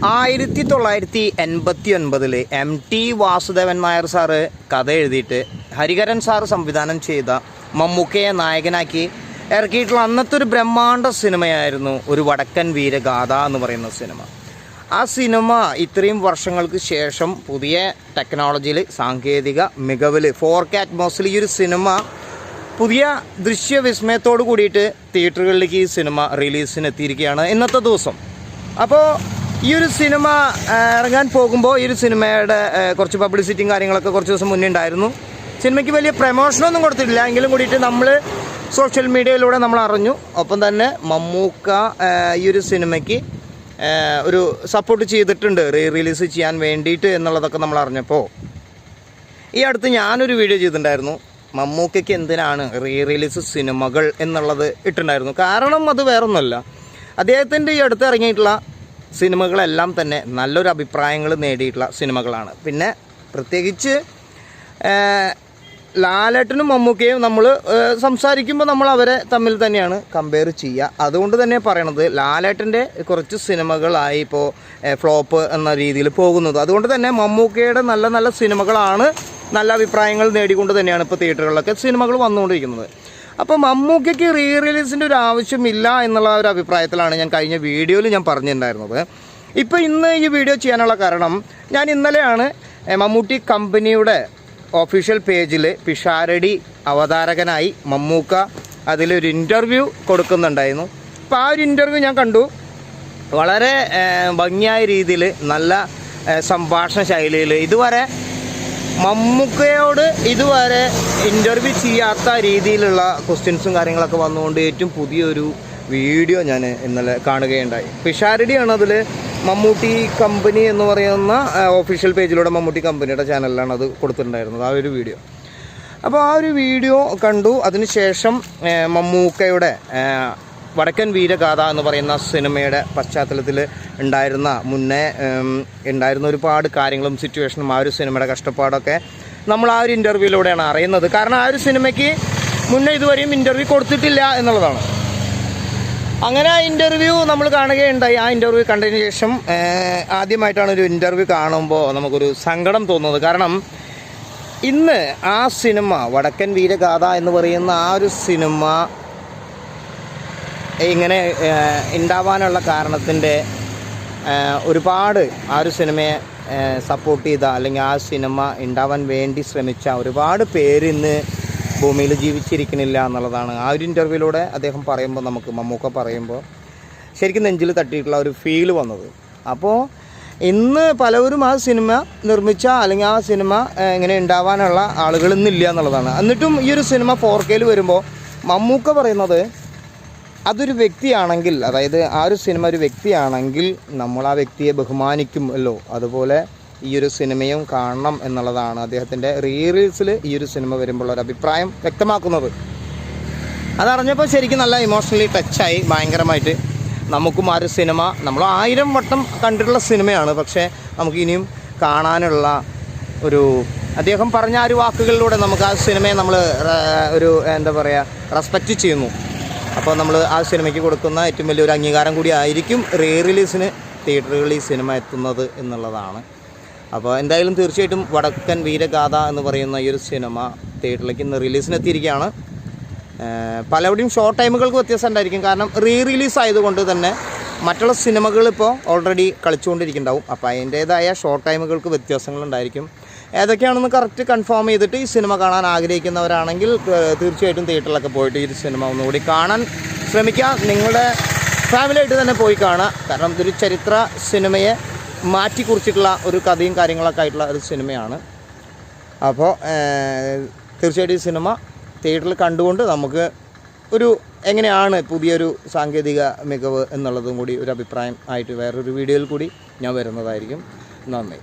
1989 MT Vasudevan Nair sir കഥ എഴുതിയിട്ട് Hariharan sir സംവിധാനം ചെയ്ത മമ്മൂക്കയെ നായകനാക്കി ഇറക്കിയിട്ടുള്ള അന്നത്തെ ഒരു ബ്രഹ്മാണ്ഡ സിനിമയായിരുന്നു ഒരു വടക്കൻ വീരഗാഥ എന്ന് പറയുന്ന സിനിമ. ആ സിനിമ ഇത്രയും വർഷങ്ങൾക്ക് ശേഷം പുതിയ ടെക്നോളജിയിൽ സാങ്കേതിക മികവിൽ 4K അറ്റ്മോസിൽ ഈ ഒരു സിനിമ പുതിയ ദൃശ്യവിസ്മയത്തോട് കൂടിയിട്ട് തിയേറ്ററുകളിലേക്ക് ഈ സിനിമ റിലീസിന് എത്തിയിരിക്കുകയാണ് ഇന്നത്തെ ദിവസം. അപ്പോൾ ഈ ഒരു സിനിമ ഇറങ്ങാൻ പോകുമ്പോൾ ഈ ഒരു സിനിമയുടെ കുറച്ച് പബ്ലിസിറ്റിയും കാര്യങ്ങളൊക്കെ കുറച്ച് ദിവസം മുന്നേ ഉണ്ടായിരുന്നു. സിനിമയ്ക്ക് വലിയ പ്രമോഷനൊന്നും കൊടുത്തിട്ടില്ല എങ്കിലും കൂടിയിട്ട് നമ്മൾ സോഷ്യൽ മീഡിയയിലൂടെ നമ്മൾ അറിഞ്ഞു. ഒപ്പം തന്നെ മമ്മൂക്ക ഈ ഒരു സിനിമയ്ക്ക് ഒരു സപ്പോർട്ട് ചെയ്തിട്ടുണ്ട് റിലീസ് ചെയ്യാൻ വേണ്ടിയിട്ട് എന്നുള്ളതൊക്കെ നമ്മൾ അറിഞ്ഞപ്പോൾ ഈ അടുത്ത് ഞാനൊരു വീഡിയോ ചെയ്തിട്ടുണ്ടായിരുന്നു. മമ്മൂക്കയ്ക്ക് എന്തിനാണ് റിലീസ് സിനിമകൾ എന്നുള്ളത് ഇട്ടിട്ടുണ്ടായിരുന്നു. കാരണം അത് വേറൊന്നുമല്ല, അദ്ദേഹത്തിൻ്റെ ഈ അടുത്ത് ഇറങ്ങിയിട്ടുള്ള സിനിമകളെല്ലാം തന്നെ നല്ലൊരു അഭിപ്രായങ്ങൾ നേടിയിട്ടുള്ള സിനിമകളാണ്. പിന്നെ പ്രത്യേകിച്ച് ലാലേട്ടനും മമ്മൂക്കയും നമ്മൾ സംസാരിക്കുമ്പോൾ നമ്മൾ അവരെ തമ്മിൽ തന്നെയാണ് കമ്പയർ ചെയ്യുക. അതുകൊണ്ട് തന്നെ പറയണത് ലാലേട്ടൻ്റെ കുറച്ച് സിനിമകളായി ഇപ്പോൾ ഫ്ലോപ്പ് എന്ന രീതിയിൽ പോകുന്നത്. അതുകൊണ്ട് തന്നെ മമ്മൂക്കയുടെ നല്ല നല്ല സിനിമകളാണ് നല്ല അഭിപ്രായങ്ങൾ നേടിക്കൊണ്ട് തന്നെയാണ് ഇപ്പോൾ തിയേറ്ററുകളിലൊക്കെ സിനിമകൾ വന്നുകൊണ്ടിരിക്കുന്നത്. അപ്പോൾ മമ്മൂക്കയ്ക്ക് റിലീസിൻ്റെ ഒരു ആവശ്യമില്ല എന്നുള്ള ഒരു അഭിപ്രായത്തിലാണ് ഞാൻ കഴിഞ്ഞ വീഡിയോയിൽ ഞാൻ പറഞ്ഞിട്ടുണ്ടായിരുന്നത്. ഇപ്പോൾ ഇന്ന് ഈ വീഡിയോ ചെയ്യാനുള്ള കാരണം, ഞാൻ ഇന്നലെയാണ് മമ്മൂട്ടി കമ്പനിയുടെ ഒഫീഷ്യൽ പേജിൽ പിഷാരടി അവതാരകനായി മമ്മൂക്ക അതിലൊരു ഇൻ്റർവ്യൂ കൊടുക്കുന്നുണ്ടായിരുന്നു. അപ്പോൾ ആ ഒരു ഇൻ്റർവ്യൂ ഞാൻ കണ്ടു. വളരെ ഭംഗിയായ രീതിയിൽ നല്ല സംഭാഷണ ശൈലിയിൽ ഇതുവരെ മമ്മൂക്കയോട് ഇതുവരെ ഇൻ്റർവ്യൂ ചെയ്യാത്ത രീതിയിലുള്ള ക്വസ്റ്റ്യൻസും കാര്യങ്ങളൊക്കെ വന്നുകൊണ്ട് ഏറ്റവും പുതിയൊരു വീഡിയോ ഞാൻ ഇന്നലെ കാണുകയുണ്ടായി. പിഷാരടിയാണ് അതിൽ മമ്മൂട്ടി കമ്പനി എന്ന് പറയുന്ന ഒഫീഷ്യൽ പേജിലൂടെ മമ്മൂട്ടി കമ്പനിയുടെ ചാനലിലാണ് അത് കൊടുത്തിട്ടുണ്ടായിരുന്നത് ആ ഒരു വീഡിയോ. അപ്പോൾ ആ ഒരു വീഡിയോ കണ്ടു. അതിനുശേഷം മമ്മൂക്കയുടെ വടക്കൻ വീരഗാഥ എന്ന് പറയുന്ന സിനിമയുടെ പശ്ചാത്തലത്തിൽ മുന്നേ ഉണ്ടായിരുന്ന ഒരുപാട് കാര്യങ്ങളും സിറ്റുവേഷനും ആ ഒരു സിനിമയുടെ കഷ്ടപ്പാടൊക്കെ നമ്മൾ ആ ഒരു ഇൻ്റർവ്യൂയിലൂടെയാണ് അറിയുന്നത്. കാരണം ആ ഒരു സിനിമയ്ക്ക് മുന്നേ ഇതുവരെയും ഇൻ്റർവ്യൂ കൊടുത്തിട്ടില്ല എന്നുള്ളതാണ്. അങ്ങനെ ആ ഇൻ്റർവ്യൂ നമ്മൾ കാണുകയുണ്ടായി. ആ ഇൻ്റർവ്യൂ കണ്ടതിന് ശേഷം ആദ്യമായിട്ടാണ് ഒരു ഇൻ്റർവ്യൂ കാണുമ്പോൾ നമുക്കൊരു സങ്കടം തോന്നുന്നത്. കാരണം ഇന്ന് ആ സിനിമ വടക്കൻ വീരഗാഥ എന്ന് പറയുന്ന ആ ഒരു സിനിമ ഇങ്ങനെ ഉണ്ടാവാനുള്ള കാരണത്തിൻ്റെ ഒരുപാട് ആ ഒരു സിനിമയെ സപ്പോർട്ട് ചെയ്ത അല്ലെങ്കിൽ ആ സിനിമ ഉണ്ടാവാൻ വേണ്ടി ശ്രമിച്ച ഒരുപാട് പേര് ഇന്ന് ഭൂമിയിൽ ജീവിച്ചിരിക്കുന്നില്ല എന്നുള്ളതാണ് ആ ഒരു ഇൻ്റർവ്യൂയിലൂടെ അദ്ദേഹം പറയുമ്പോൾ, നമുക്ക് മമ്മൂക്ക പറയുമ്പോൾ ശരിക്കും നെഞ്ചിൽ തട്ടിയിട്ടുള്ള ഒരു ഫീൽ വന്നത്. അപ്പോൾ ഇന്ന് പലവരും ആ സിനിമ നിർമ്മിച്ച അല്ലെങ്കിൽ ആ സിനിമ ഇങ്ങനെ ഉണ്ടാവാനുള്ള ആളുകൾ ഇന്നില്ല എന്നുള്ളതാണ്. എന്നിട്ടും ഈ ഒരു സിനിമ 4Kയിൽ വരുമ്പോൾ മമ്മൂക്ക പറയുന്നത് അതൊരു വ്യക്തിയാണെങ്കിൽ, അതായത് ആ ഒരു സിനിമ ഒരു വ്യക്തിയാണെങ്കിൽ നമ്മൾ ആ വ്യക്തിയെ ബഹുമാനിക്കുമല്ലോ, അതുപോലെ ഈ ഒരു സിനിമയും കാണണം എന്നുള്ളതാണ് അദ്ദേഹത്തിൻ്റെ റിലീസിൽ ഈ ഒരു സിനിമ വരുമ്പോൾ ഒരു അഭിപ്രായം വ്യക്തമാക്കുന്നത്. അതറിഞ്ഞപ്പോൾ ശരിക്കും നല്ല ഇമോഷണലി ടച്ചായി ഭയങ്കരമായിട്ട്. നമുക്കും ആ ഒരു സിനിമ നമ്മൾ 1000 വട്ടം കണ്ടിട്ടുള്ള സിനിമയാണ്, പക്ഷേ നമുക്ക് ഇനിയും കാണാനുള്ള ഒരു അദ്ദേഹം പറഞ്ഞ ആ ഒരു വാക്കുകളിലൂടെ നമുക്ക് ആ സിനിമയെ നമ്മൾ ഒരു എന്താ പറയുക റെസ്പെക്റ്റ് ചെയ്യുന്നു. അപ്പോൾ നമ്മൾ ആ സിനിമയ്ക്ക് കൊടുക്കുന്ന ഏറ്റവും വലിയൊരു അംഗീകാരം കൂടി ആയിരിക്കും റിലീസിന് തിയേറ്ററുകളിൽ ഈ സിനിമ എത്തുന്നത് എന്നുള്ളതാണ്. അപ്പോൾ എന്തായാലും തീർച്ചയായിട്ടും വടക്കൻ വീരഗാഥ എന്ന് പറയുന്ന ഈ ഒരു സിനിമ തിയേറ്ററിലേക്ക് ഇന്ന് റിലീസിനെത്തിയിരിക്കുകയാണ്. പലവിടെയും ഷോർട്ട് ടൈമുകൾക്ക് വ്യത്യാസം ഉണ്ടായിരിക്കും. കാരണം റിലീസ് ആയതുകൊണ്ട് തന്നെ മറ്റുള്ള സിനിമകൾ ഇപ്പോൾ ഓൾറെഡി കളിച്ചുകൊണ്ടിരിക്കുന്നുണ്ടാവും. അപ്പോൾ അതിൻ്റേതായ ഷോർട്ട് ടൈമുകൾക്ക് വ്യത്യാസങ്ങളുണ്ടായിരിക്കും. ഏതൊക്കെയാണെന്ന് കറക്റ്റ് കൺഫേം ചെയ്തിട്ട് ഈ സിനിമ കാണാൻ ആഗ്രഹിക്കുന്നവരാണെങ്കിൽ തീർച്ചയായിട്ടും തിയേറ്ററിലൊക്കെ പോയിട്ട് ഈ സിനിമ ഒന്നുകൂടി കാണാൻ ശ്രമിക്കുക. നിങ്ങളുടെ ഫാമിലിയായിട്ട് തന്നെ പോയി കാണുക. കാരണം ഇതൊരു ചരിത്ര സിനിമയെ മാറ്റിക്കുറിച്ചിട്ടുള്ള ഒരു കഥയും കാര്യങ്ങളൊക്കെ ആയിട്ടുള്ള ഒരു സിനിമയാണ്. അപ്പോൾ തീർച്ചയായിട്ടും ഈ സിനിമ തിയേറ്ററിൽ കണ്ടുകൊണ്ട് നമുക്ക് ഒരു എങ്ങനെയാണ് പുതിയൊരു സാങ്കേതിക മികവ് എന്നുള്ളതും കൂടി ഒരു അഭിപ്രായം ആയിട്ട് വേറൊരു വീഡിയോയിൽ കൂടി ഞാൻ വരുന്നതായിരിക്കും. നന്ദി.